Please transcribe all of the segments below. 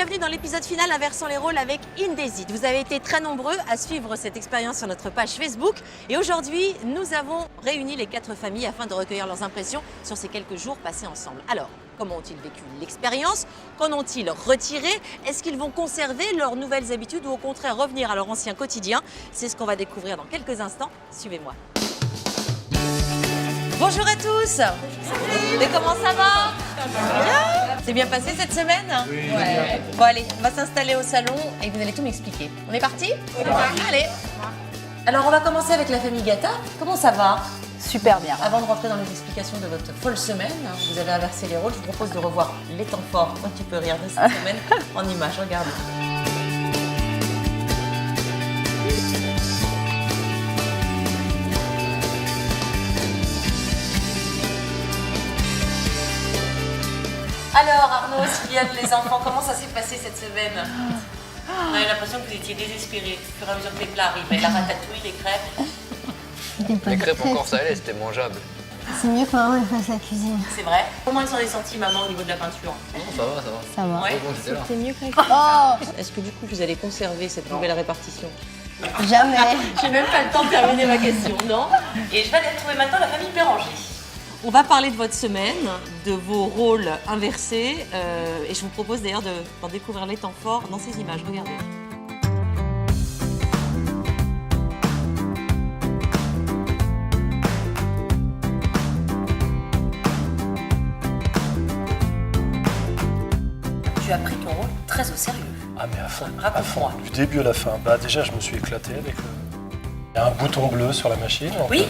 bienvenue dans l'épisode final Inversons les rôles avec Indesit. Vous avez été très nombreux à suivre cette expérience sur notre page Facebook et aujourd'hui, nous avons réuni les 4 familles afin de recueillir leurs impressions sur ces quelques jours passés ensemble. Alors, comment ont-ils vécu l'expérience? Qu'en ont-ils retiré? Est-ce qu'ils vont conserver leurs nouvelles habitudes ou au contraire revenir à leur ancien quotidien? C'est ce qu'on va découvrir dans quelques instants. Suivez-moi. Bonjour à tous. Mais comment ça va? Bien. C'est bien passé cette semaine? Oui. Ouais. Bon allez, on va s'installer au salon et vous allez tout m'expliquer. On est parti? Oui. Allez. Alors on va commencer avec la famille Gata. Comment ça va? Super bien. Avant de rentrer dans les explications de votre folle semaine, vous avez inversé les rôles, je vous propose de revoir les temps forts un petit peu rire de cette semaine en images. Regardez. Alors Arnaud, Sylviane, les enfants, comment ça s'est passé cette semaine? On avait l'impression que vous étiez désespérés au fur et à mesure que les plats arrivaient. La ratatouille, les crêpes. Les crêpes encore salées, c'était mangeable. C'est mieux quand maman fasse la cuisine. C'est vrai. Comment ils s'en est sortis, maman, au niveau de la peinture? Non, ça va, ça va. Ça va. Ouais. Bon, j'étais là. C'est mieux que la cuisine. Est-ce que du coup vous allez conserver cette nouvelle répartition? Jamais. J'ai même pas le temps de terminer ma question, non? Et je vais aller retrouver maintenant la famille Béranger. On va parler de votre semaine, de vos rôles inversés, et je vous propose d'ailleurs d'en découvrir les temps forts dans ces images. Regardez. Tu as pris ton rôle très au sérieux. Ah mais à fond, Raconte-moi. du début à la fin. Bah déjà je me suis éclaté avec il y a un bouton bleu sur la machine. Oui.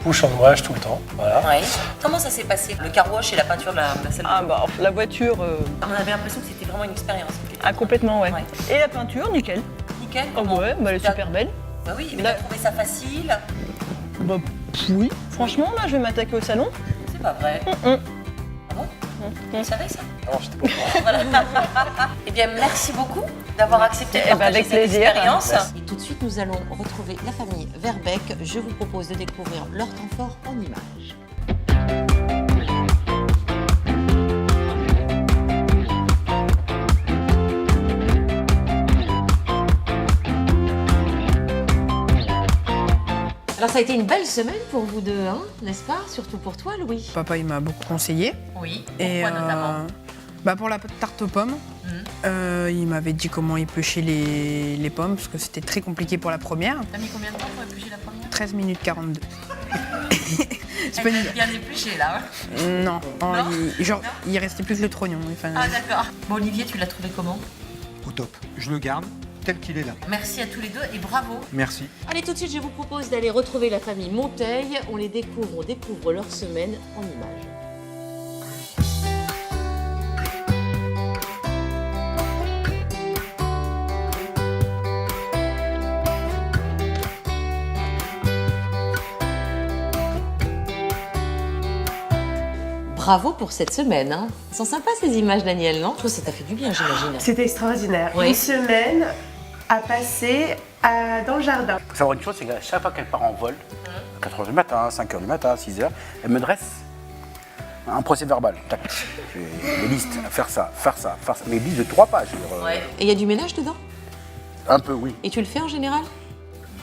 Push on wash tout le temps, voilà. Ouais. Comment ça s'est passé, le car wash et la peinture de la salle de bain? Ah bah, la voiture, On avait l'impression que c'était vraiment une expérience. complètement, ouais. Ouais. Et la peinture, nickel. Nickel. Oh comment ouais, bah, elle est T'as- super belle. Bah oui, mais Là- t'as trouvé ça facile? Bah, oui. Franchement, là, je vais m'attaquer au salon. C'est pas vrai. Hum. Ah bon? Tu savais ça? Non, j'étais pas au courant. Voilà. Eh bien, merci beaucoup d'avoir accepté de Eh ben, partager avec cette plaisir. expérience. Merci. Et tout de suite, nous allons retrouver la famille Verbeek. Je vous propose de découvrir leur temps fort en images. Alors, ça a été une belle semaine pour vous deux, hein, n'est-ce pas? Surtout pour toi, Louis. Papa, il m'a beaucoup conseillé. Oui. Et Pourquoi notamment? pour la tarte aux pommes, il m'avait dit comment éplucher les pommes, parce que c'était très compliqué pour la première. T'as mis combien de temps pour éplucher la première? 13 minutes 42. C'est pas Elle une- est bien épluchée, là. Non, Non il restait plus que le trognon. Enfin, Ah, d'accord. Bon, Olivier, tu l'as trouvé comment? Au top. Je le garde tel qu'il est là. Merci à tous les deux et bravo. Merci. Allez, tout de suite, je vous propose d'aller retrouver la famille Monteil. On découvre leur semaine en images. Bravo pour cette semaine. Hein. Elles sont sympas ces images, Daniel, non? Je trouve que ça t'a fait du bien, j'imagine. C'était extraordinaire. Oui. Une semaine à passer dans le jardin. Il faut savoir une chose, c'est qu'à chaque fois qu'elle part en vol, à 4h du matin, 5h du matin, 6h, elle me dresse un procès verbal. Tac. Les listes, faire ça, faire ça, faire ça. Mais listes de 3 pages. Ouais. Et il y a du ménage dedans? Un peu, oui. Et tu le fais en général?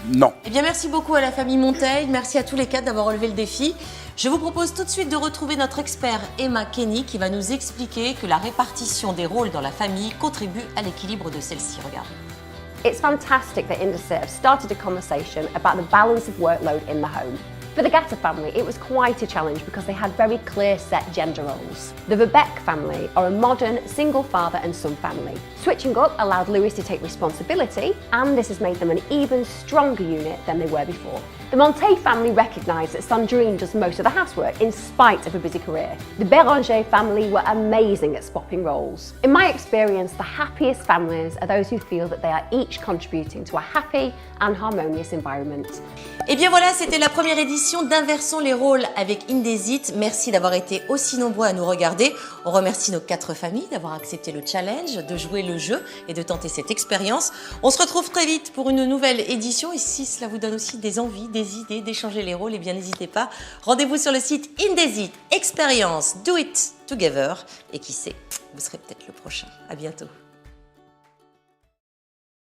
Non. Eh bien, merci beaucoup à la famille Monteil. Merci à tous les 4 d'avoir relevé le défi. Je vous propose tout de suite de retrouver notre expert Emma Kenny qui va nous expliquer que la répartition des rôles dans la famille contribue à l'équilibre de celle-ci. Regarde. It's fantastic that Indesit have started a conversation about the balance of workload in the home. For the Gatta family, it was quite a challenge because they had very clear set gender roles. The Verbeek family are a modern single father and son family. Switching up allowed Louis to take responsibility, and this has made them an even stronger unit than they were before. The Montet family recognise that Sandrine does most of the housework in spite of a busy career. The Béranger family were amazing at swapping roles. In my experience, the happiest families are those who feel that they are each contributing to a happy and harmonious environment. Et bien voilà, c'était la première édition d'Inversons les rôles avec Indesit. Merci d'avoir été aussi nombreux à nous regarder. On remercie nos 4 familles d'avoir accepté le challenge, de jouer le jeu et de tenter cette expérience. On se retrouve très vite pour une nouvelle édition. Et si cela vous donne aussi des envies, des idées d'échanger les rôles, eh bien n'hésitez pas. Rendez-vous sur le site Indesit Experience Do It Together. Et qui sait, vous serez peut-être le prochain. À bientôt.